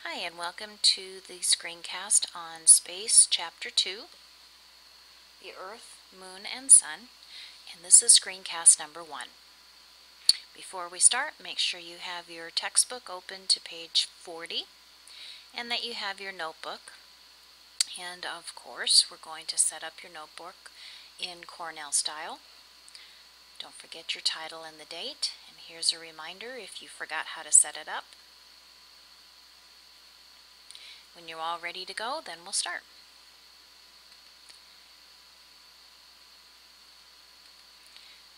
Hi, and welcome to the screencast on Space Chapter 2, the Earth, Moon, and Sun, and this is screencast number 1. Before we start, make sure you have your textbook open to page 40 and that you have your notebook. And of course, we're going to set up your notebook in Cornell style. Don't forget your title and the date, and here's a reminder if you forgot how to set it up. When you're all ready to go, then we'll start.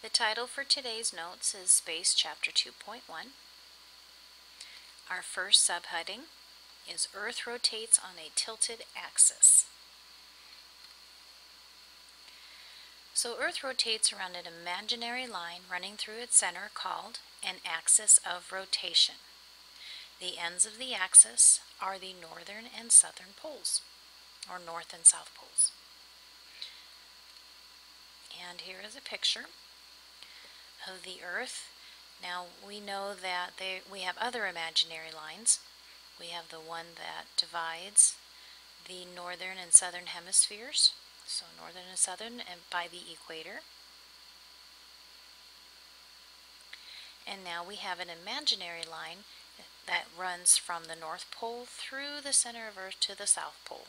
The title for today's notes is Space Chapter 2.1. Our first subheading is Earth rotates on a tilted axis. So Earth rotates around an imaginary line running through its center called an axis of rotation. The ends of the axis are the northern and southern poles, or north and south poles. And here is a picture of the Earth. Now we know that we have other imaginary lines. We have the one that divides the northern and southern hemispheres, so northern and southern, and by the equator. And now we have an imaginary line that runs from the North Pole through the center of Earth to the South Pole.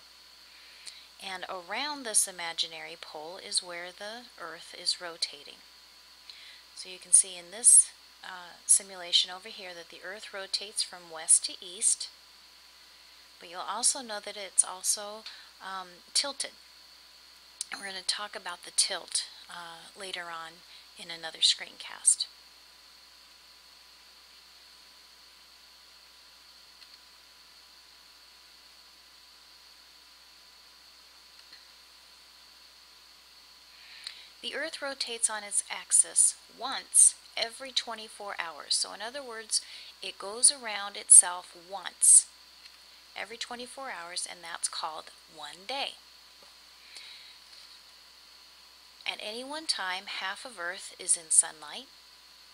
And around this imaginary pole is where the Earth is rotating. So you can see in this simulation over here that the Earth rotates from west to east, but you'll also know that it's also tilted. And we're going to talk about the tilt later on in another screencast. The Earth rotates on its axis once every 24 hours. So in other words, it goes around itself once every 24 hours, and that's called one day. At any one time, half of Earth is in sunlight,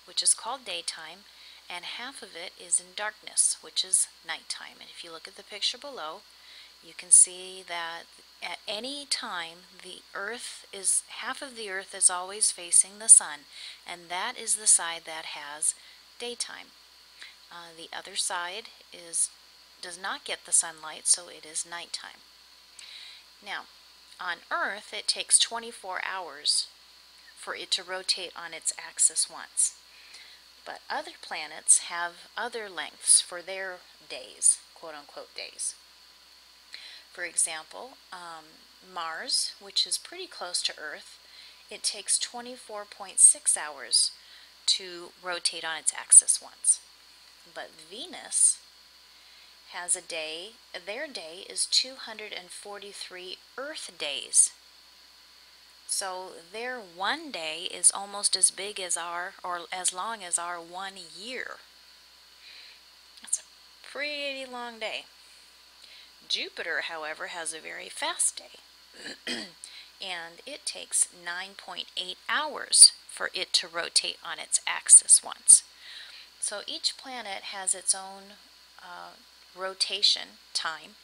which is called daytime, and half of it is in darkness, which is nighttime. And if you look at the picture below, you can see that at any time half of the Earth is always facing the sun, and that is the side that has daytime. The other side does not get the sunlight, so it is nighttime. Now, on Earth, it takes 24 hours for it to rotate on its axis once. But other planets have other lengths for their days, quote-unquote days. For example, Mars, which is pretty close to Earth, it takes 24.6 hours to rotate on its axis once. But Venus has a day, their day is 243 Earth days. So their one day is almost as big as or as long as our 1 year. That's a pretty long day. Jupiter, however, has a very fast day, and it takes 9.8 hours for it to rotate on its axis once. So each planet has its own rotation time,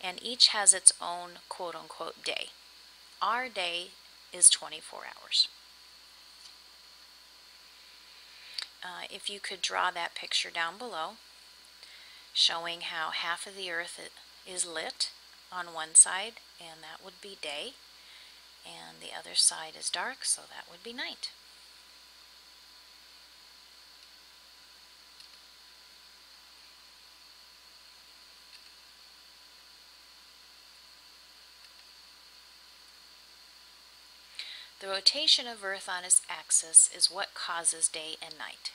and each has its own quote-unquote day. Our day is 24 hours. If you could draw that picture down below, showing how half of the Earth is lit on one side, and that would be day, and the other side is dark, so that would be night. The rotation of Earth on its axis is what causes day and night.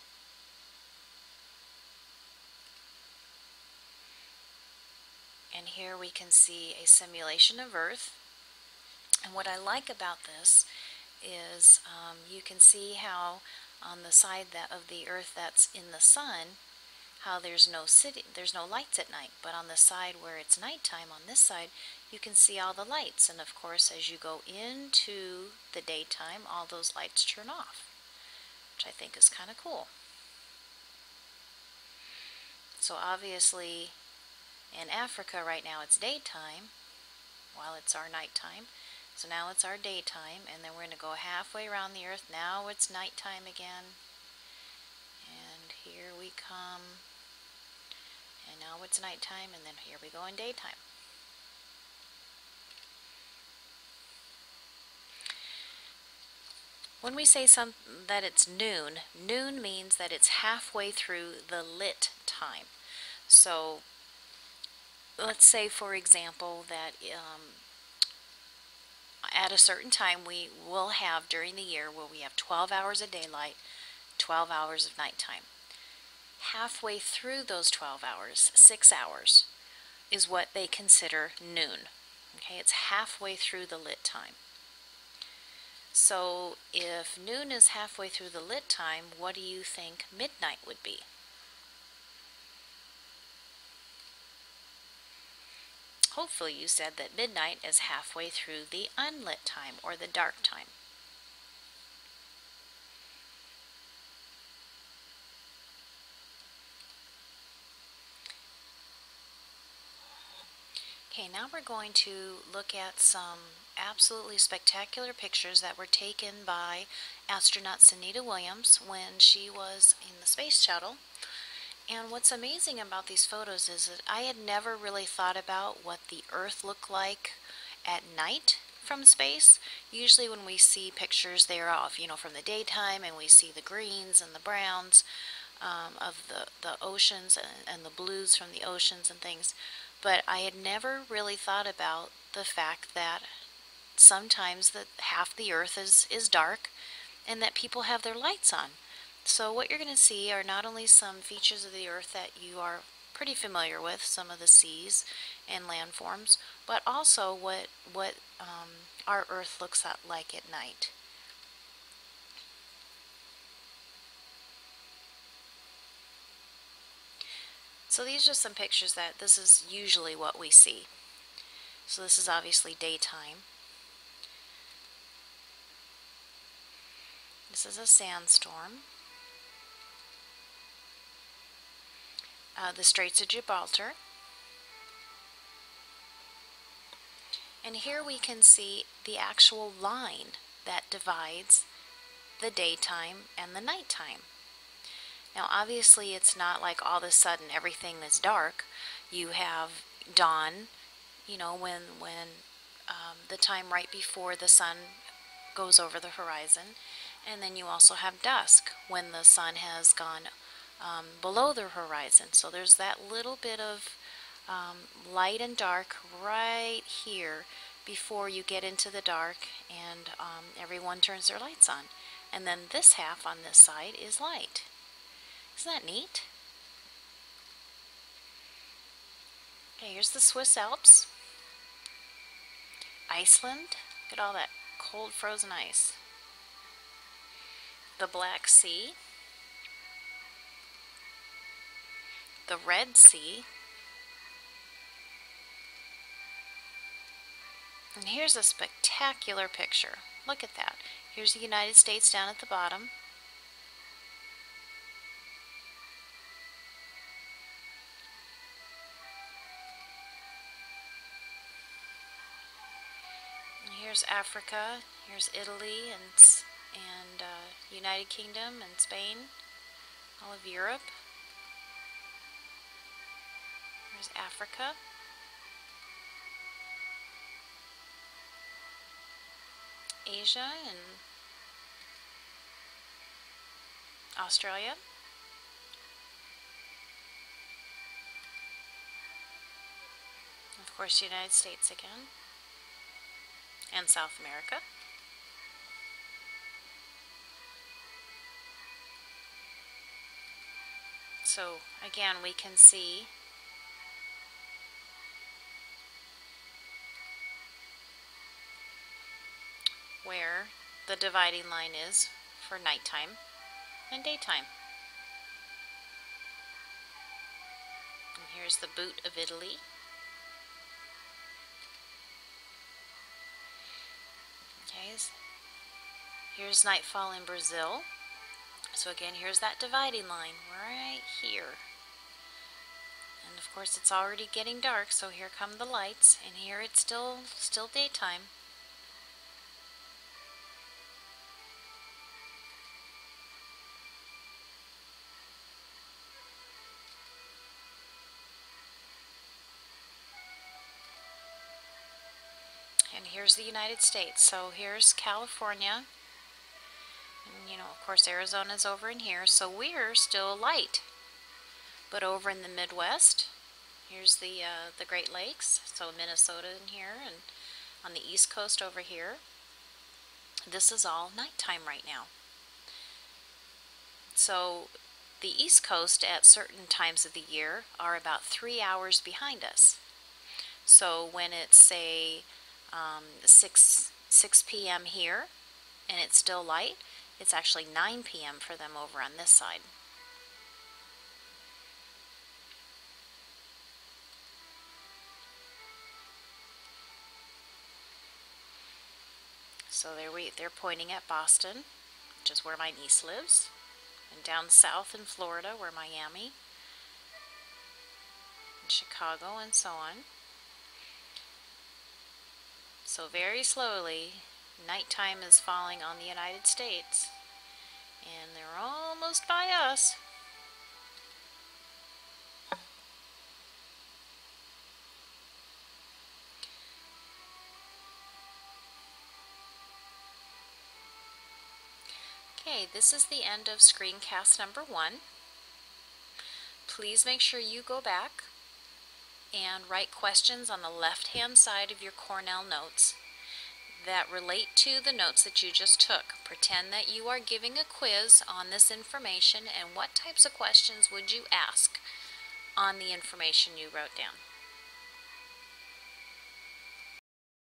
And here we can see a simulation of Earth. And what I like about this is you can see how on the side of the Earth that's in the sun, how there's no lights at night. But on the side where it's nighttime, on this side, you can see all the lights. And of course, as you go into the daytime, all those lights turn off, which I think is kind of cool. So obviously, In Africa right now it's daytime while it's our nighttime. So now it's our daytime, and then we're going to go halfway around the earth. Now it's nighttime again. And here we come. And now it's nighttime, and then here we go in daytime. When we say that it's noon, noon means that it's halfway through the lit time. So let's say, for example, that at a certain time we will have during the year where we have 12 hours of daylight, 12 hours of nighttime. Halfway through those 12 hours, 6 hours, is what they consider noon. Okay, it's halfway through the lit time. So if noon is halfway through the lit time, what do you think midnight would be? Hopefully you said that midnight is halfway through the unlit time or the dark time. Okay, now we're going to look at some absolutely spectacular pictures that were taken by astronaut Sunita Williams when she was in the space shuttle. And what's amazing about these photos is that I had never really thought about what the Earth looked like at night from space. Usually when we see pictures, they're off, from the daytime, and we see the greens and the browns of the oceans and the blues from the oceans and things. But I had never really thought about the fact that sometimes that half the Earth is dark and that people have their lights on. So what you're going to see are not only some features of the Earth that you are pretty familiar with, some of the seas and landforms, but also what our Earth looks like at night. So these are some pictures that this is usually what we see. So this is obviously daytime. This is a sandstorm. The Straits of Gibraltar. And here we can see the actual line that divides the daytime and the nighttime. Now obviously it's not like all of a sudden everything is dark. You have dawn, when the time right before the sun goes over the horizon, and then you also have dusk when the sun has gone below the horizon. So there's that little bit of light and dark right here before you get into the dark and everyone turns their lights on. And then this half on this side is light. Isn't that neat? Okay, here's the Swiss Alps. Iceland. Look at all that cold frozen ice. The Black Sea. The Red Sea. And here's a spectacular picture. Look at that. Here's the United States down at the bottom. And here's Africa. Here's Italy and United Kingdom and Spain. All of Europe. Here's Africa. Asia and Australia. Of course, the United States again. And South America. So again, we can see where the dividing line is for nighttime and daytime. And here's the boot of Italy. Okay, here's nightfall in Brazil. So again, here's that dividing line right here. And of course it's already getting dark, so here come the lights, and here it's still daytime. And here's the United States. So here's California. And, you know, of course, Arizona's over in here. So we're still light. But over in the Midwest, here's the Great Lakes. So Minnesota in here, and on the East Coast over here, this is all nighttime right now. So the East Coast at certain times of the year are about 3 hours behind us. So when it's, say, 6 p.m. here and it's still light, it's actually 9 p.m. for them over on this side. So they're pointing at Boston, which is where my niece lives, and down south in Florida, where Miami, and Chicago, and so on. So very slowly, nighttime is falling on the United States, and they're almost by us. Okay, this is the end of screencast number 1. Please make sure you go back and write questions on the left-hand side of your Cornell notes that relate to the notes that you just took. Pretend that you are giving a quiz on this information, and what types of questions would you ask on the information you wrote down.